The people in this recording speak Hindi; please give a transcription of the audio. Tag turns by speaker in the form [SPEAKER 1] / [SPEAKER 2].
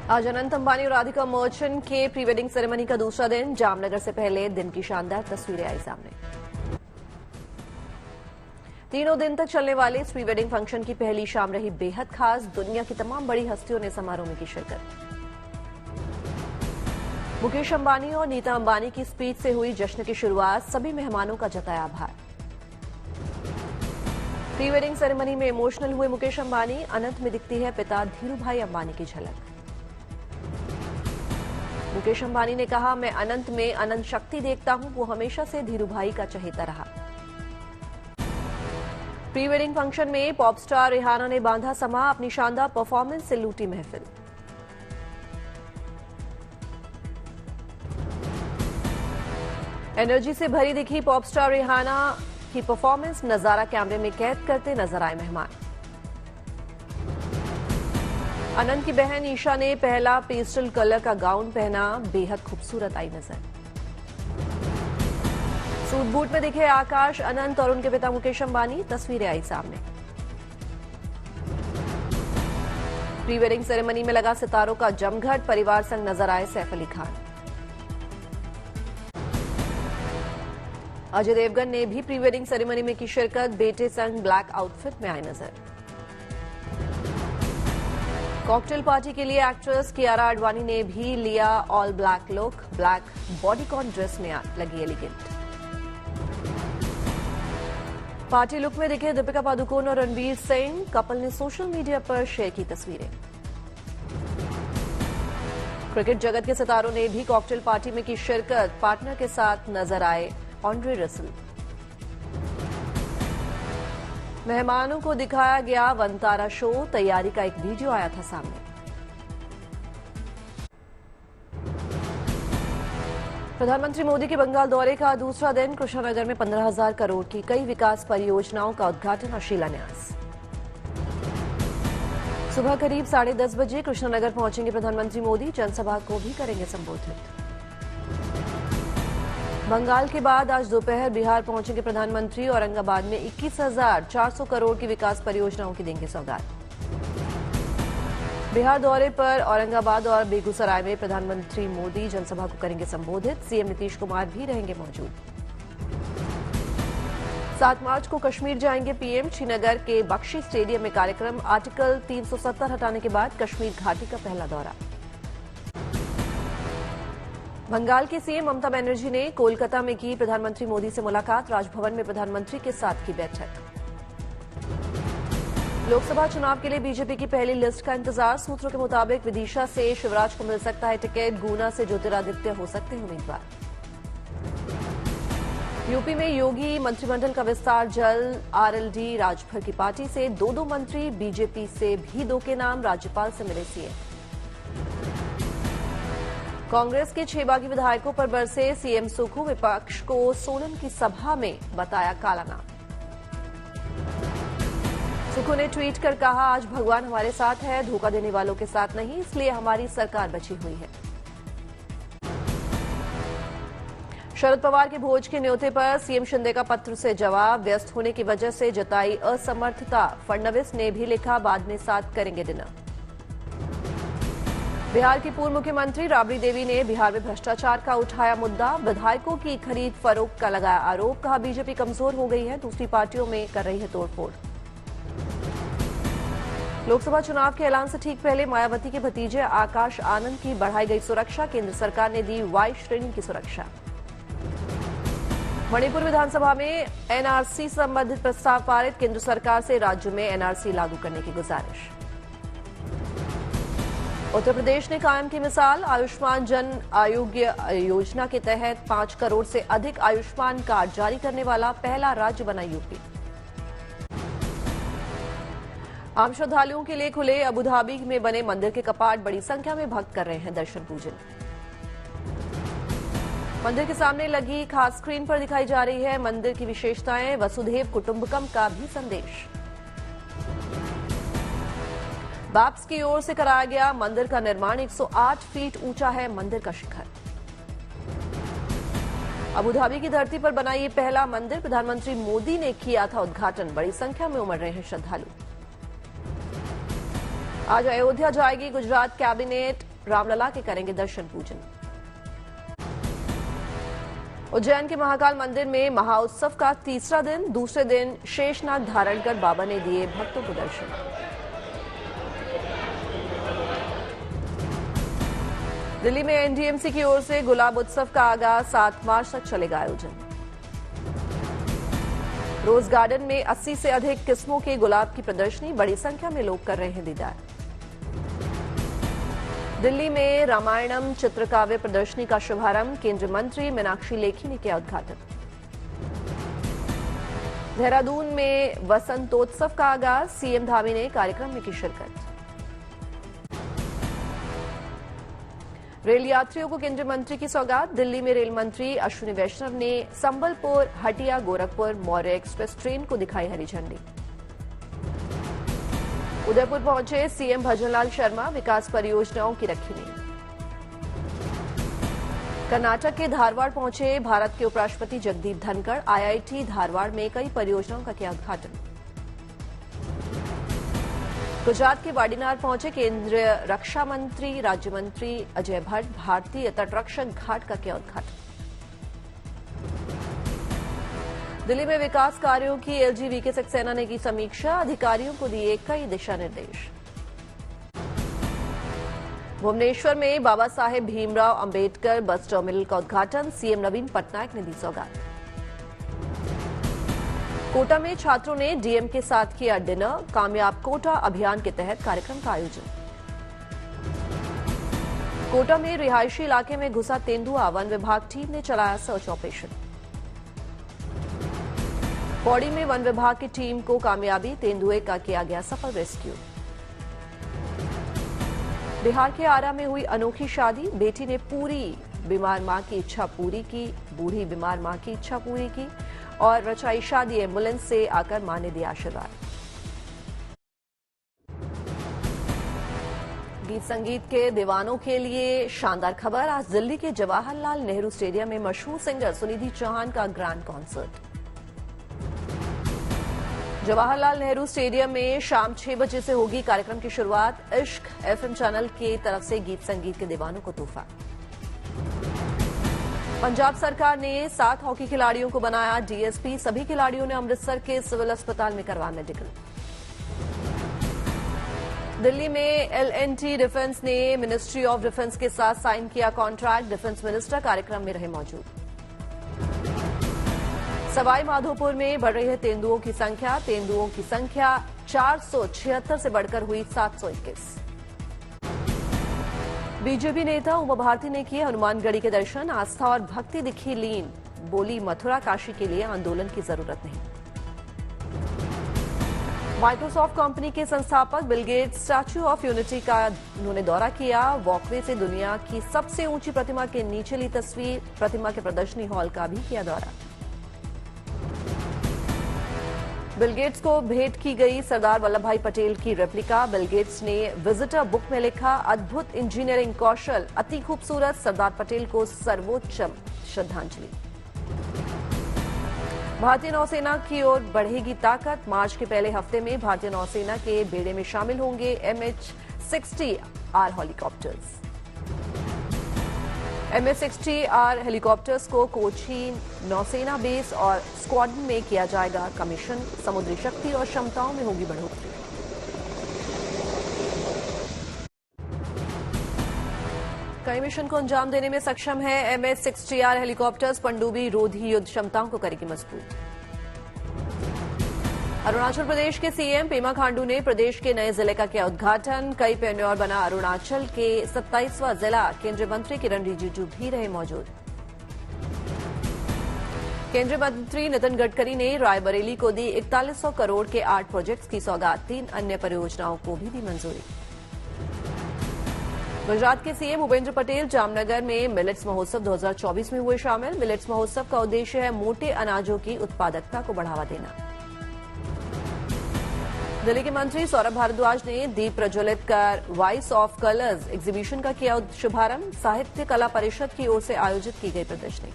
[SPEAKER 1] आज अनंत अंबानी और राधिका मर्चेंट के प्री वेडिंग सेरेमनी का दूसरा दिन। जामनगर से पहले दिन की शानदार तस्वीरें आई सामने। तीनों दिन तक चलने वाले इस प्री वेडिंग फंक्शन की पहली शाम रही बेहद खास। दुनिया की तमाम बड़ी हस्तियों ने समारोह में की शिरकत। मुकेश अंबानी और नीता अंबानी की स्पीच से हुई जश्न की शुरुआत। सभी मेहमानों का जताया आभार। प्री वेडिंग सेरेमनी में इमोशनल हुए मुकेश अंबानी। अनंत में दिखती है पिता धीरू भाई अंबानी की झलक। मुकेश अंबानी ने कहा, मैं अनंत में अनंत शक्ति देखता हूं। वो हमेशा से धीरू भाई का चहेता रहा। प्री वेडिंग फंक्शन में पॉप स्टार रिहाना ने बांधा समा। अपनी शानदार परफॉर्मेंस से लूटी महफिल। एनर्जी से भरी दिखी पॉप स्टार रिहाना की परफॉर्मेंस। नजारा कैमरे में कैद करते नजर आए मेहमान। अनंत की बहन ईशा ने पहला पेस्टल कलर का गाउन पहना। बेहद खूबसूरत आई नजर। सूट बूट में दिखे आकाश, अनंत और उनके पिता मुकेश अंबानी। तस्वीरें आई सामने। प्री वेडिंग सेरेमनी में लगा सितारों का जमघट। परिवार संग नजर आए सैफ अली खान। अजय देवगन ने भी प्री वेडिंग सेरेमनी में की शिरकत। बेटे संग ब्लैक आउटफिट में आए नजर। कॉकटेल पार्टी के लिए एक्ट्रेस कियारा आडवाणी ने भी लिया all black look. Black bodycon dress में लगी एलिगेंट। पार्टी लुक में दिखे दीपिका पादुकोण और रणवीर सिंह। कपल ने सोशल मीडिया पर शेयर की तस्वीरें। क्रिकेट जगत के सितारों ने भी कॉकटेल पार्टी में की शिरकत। पार्टनर के साथ नजर आए ऑन्ड्रे रसल। मेहमानों को दिखाया गया वनतारा शो। तैयारी का एक वीडियो आया था सामने। प्रधानमंत्री मोदी के बंगाल दौरे का दूसरा दिन। कृष्णानगर में 15,000 करोड़ की कई विकास परियोजनाओं का उद्घाटन और शिलान्यास। सुबह करीब 10:30 बजे कृष्णानगर पहुंचेंगे प्रधानमंत्री मोदी। जनसभा को भी करेंगे संबोधित। बंगाल के बाद आज दोपहर बिहार पहुंचेंगे प्रधानमंत्री। औरंगाबाद में 21,400 करोड़ की विकास परियोजनाओं की देंगे सौगात। बिहार दौरे पर औरंगाबाद और बेगूसराय में प्रधानमंत्री मोदी जनसभा को करेंगे संबोधित। सीएम नीतीश कुमार भी रहेंगे मौजूद। 7 मार्च को कश्मीर जाएंगे पीएम। श्रीनगर के बख्शी स्टेडियम में कार्यक्रम। आर्टिकल 370 हटाने के बाद कश्मीर घाटी का पहला दौरा। बंगाल की सीएम ममता बनर्जी ने कोलकाता में की प्रधानमंत्री मोदी से मुलाकात। राजभवन में प्रधानमंत्री के साथ की बैठक। लोकसभा चुनाव के लिए बीजेपी की पहली लिस्ट का इंतजार। सूत्रों के मुताबिक विदिशा से शिवराज को मिल सकता है टिकट। गुना से ज्योतिरादित्य हो सकते हैं उम्मीदवार। यूपी में योगी मंत्रिमंडल का विस्तार जल्द। आरएलडी राजभर की पार्टी से 2 मंत्री। बीजेपी से भी 2 के नाम। राज्यपाल से मिले सीएम। कांग्रेस के 6 बागी विधायकों पर बरसे सीएम सुखू। विपक्ष को सोलन की सभा में बताया काला नाम। सुखू ने ट्वीट कर कहा, आज भगवान हमारे साथ है, धोखा देने वालों के साथ नहीं, इसलिए हमारी सरकार बची हुई है। शरद पवार के भोज के न्योते पर सीएम शिंदे का पत्र से जवाब। व्यस्त होने की वजह से जताई असमर्थता। फडणवीस ने भी लिखा, बाद में साथ करेंगे डिनर। बिहार की पूर्व मुख्यमंत्री राबड़ी देवी ने बिहार में भ्रष्टाचार का उठाया मुद्दा। विधायकों की खरीद फरोख्त का लगाया आरोप। कहा, बीजेपी कमजोर हो गई है, दूसरी पार्टियों में कर रही है तोड़फोड़। लोकसभा चुनाव के ऐलान से ठीक पहले मायावती के भतीजे आकाश आनंद की बढ़ाई गई सुरक्षा। केंद्र सरकार ने दी वाई श्रेणी की सुरक्षा। मणिपुर विधानसभा में एनआरसी संबंधित प्रस्ताव पारित। केंद्र सरकार से राज्य में एनआरसी लागू करने की गुजारिश। उत्तर प्रदेश ने कायम की मिसाल। आयुष्मान जन आरोग्य योजना के तहत 5 करोड़ से अधिक आयुष्मान कार्ड जारी करने वाला पहला राज्य बना यूपी। आम श्रद्धालुओं के लिए खुले अबुधाबी में बने मंदिर के कपाट। बड़ी संख्या में भक्त कर रहे हैं दर्शन पूजन। मंदिर के सामने लगी खास स्क्रीन पर दिखाई जा रही है मंदिर की विशेषताएं। वसुधैव कुटुंबकम का भी संदेश। बाप्स की ओर से कराया गया मंदिर का निर्माण। 108 फीट ऊंचा है मंदिर का शिखर। अबुधाबी की धरती पर बना ये पहला मंदिर। प्रधानमंत्री मोदी ने किया था उद्घाटन। बड़ी संख्या में उमड़ रहे हैं श्रद्धालु। आज अयोध्या जाएगी गुजरात कैबिनेट। रामलला के करेंगे दर्शन पूजन। उज्जैन के महाकाल मंदिर में महाउत्सव का तीसरा दिन, दूसरे दिन शेषनाग धारण कर बाबा ने दिए भक्तों को दर्शन। दिल्ली में एनडीएमसी की ओर से गुलाब उत्सव का आगाज 7 मार्च तक चलेगा आयोजन। रोज गार्डन में 80 से अधिक किस्मों के गुलाब की प्रदर्शनी, बड़ी संख्या में लोग कर रहे हैं दीदार। दिल्ली में रामायणम चित्रकाव्य प्रदर्शनी का शुभारंभ, केंद्रीय मंत्री मीनाक्षी लेखी ने किया उद्घाटन। देहरादून में वसंतोत्सव का आगाज, सीएम धामी ने कार्यक्रम में की शिरकत। रेल यात्रियों को केंद्रीय मंत्री की सौगात, दिल्ली में रेल मंत्री अश्विनी वैष्णव ने संबलपुर हटिया गोरखपुर मौर्य एक्सप्रेस ट्रेन को दिखाई हरी झंडी। उदयपुर पहुंचे सीएम भजनलाल शर्मा, विकास परियोजनाओं की रखी नींव। कर्नाटक के धारवाड़ पहुंचे भारत के उपराष्ट्रपति जगदीप धनखड़, आईआईटी धारवाड़ में कई परियोजनाओं का किया उद्घाटन। गुजरात के वाडीनार पहुंचे केंद्रीय रक्षा मंत्री राज्य मंत्री अजय भट्ट, भारतीय तटरक्षक घाट का किया उद्घाटन। दिल्ली में विकास कार्यों की एलजी वीके सक्सेना ने की समीक्षा, अधिकारियों को दिए कई दिशा निर्देश। भुवनेश्वर में बाबा साहेब भीमराव अंबेडकर बस टर्मिनल का उद्घाटन, सीएम नवीन पटनायक ने दी सौगात। कोटा में छात्रों ने डीएम के साथ किया डिनर, कामयाब कोटा अभियान के तहत कार्यक्रम का आयोजन। कोटा में रिहायशी इलाके में घुसा तेंदुआ, वन विभाग टीम ने चलाया सर्च ऑपरेशन। पौड़ी में वन विभाग की टीम को कामयाबी, तेंदुए का किया गया सफल रेस्क्यू। बिहार के आरा में हुई अनोखी शादी, बेटी ने पूरी बीमार मां की इच्छा पूरी की, बूढ़ी बीमार मां की इच्छा पूरी की और रचाई शादी, एम्बुलेंस से आकर मां ने दिया आशीर्वाद। गीत संगीत के दीवानों के लिए शानदार खबर, आज दिल्ली के जवाहरलाल नेहरू स्टेडियम में मशहूर सिंगर सुनिधि चौहान का grand concert. Jawaharlal Nehru stadium में शाम 6 बजे से होगी कार्यक्रम की शुरुआत। इश्क एफएम चैनल की तरफ से गीत संगीत के दीवानों को तोहफा। पंजाब सरकार ने 7 हॉकी खिलाड़ियों को बनाया डीएसपी, सभी खिलाड़ियों ने अमृतसर के सिविल अस्पताल में करवाया मेडिकल। दिल्ली में एलएनटी डिफेंस ने मिनिस्ट्री ऑफ डिफेंस के साथ साइन किया कॉन्ट्रैक्ट, डिफेंस मिनिस्टर कार्यक्रम में रहे मौजूद। सवाई माधोपुर में बढ़ रही है तेंदुओं की संख्या, तेंदुओं की संख्या 476 से बढ़कर हुई 721। बीजेपी नेता उमा भारती ने किए हनुमानगढ़ी के दर्शन, आस्था और भक्ति दिखी लीन, बोली मथुरा काशी के लिए आंदोलन की जरूरत नहीं। माइक्रोसॉफ्ट कंपनी के संस्थापक Bill Gates statue of unity का उन्होंने दौरा किया, वॉकवे से दुनिया की सबसे ऊंची प्रतिमा के नीचे ली तस्वीर, प्रतिमा के प्रदर्शनी हॉल का भी किया दौरा। बिल गेट्स को भेंट की गई सरदार वल्लभ भाई पटेल की रेप्लिका, बिल गेट्स ने विजिटर बुक में लिखा, अद्भुत इंजीनियरिंग कौशल, अति खूबसूरत, सरदार पटेल को सर्वोच्च श्रद्धांजलि। भारतीय नौसेना की ओर बढ़ेगी ताकत, मार्च के पहले हफ्ते में भारतीय नौसेना के बेड़े में शामिल होंगे MH-60R हेलीकॉप्टर्स। MH-60R हेलीकॉप्टर्स को कोची नौसेना बेस और स्क्वाड्रन में किया जाएगा कमीशन, समुद्री शक्ति और क्षमताओं में होगी बढ़ोतरी। कई मिशन को अंजाम देने में सक्षम है MH-60R हेलीकॉप्टर्स, पनडुब्बी रोधी युद्ध क्षमताओं को करेगी मजबूत। अरुणाचल प्रदेश के सीएम पेमा खांडू ने प्रदेश के नए जिले का किया उद्घाटन, कई पेन्योर बना अरुणाचल के 27वां जिला, केंद्रीय मंत्री किरण रिजिजू भी रहे मौजूद। केंद्रीय मंत्री नितिन गडकरी ने रायबरेली को दी 4100 करोड़ के 8 प्रोजेक्ट्स की सौगात, 3 अन्य परियोजनाओं को भी दी मंजूरी। गुजरात के सीएम भूपेंद्र पटेल जामनगर में मिलेट्स महोत्सव 2024 में हुए शामिल, मिलेट्स महोत्सव का उद्देश्य है मोटे अनाजों की उत्पादकता को बढ़ावा देना। दिल्ली के मंत्री सौरभ भारद्वाज ने दीप प्रज्वलित कर वॉइस ऑफ कलर्स एग्जीबिशन का किया शुभारंभ, साहित्य कला परिषद की ओर से आयोजित की गई प्रदर्शनी।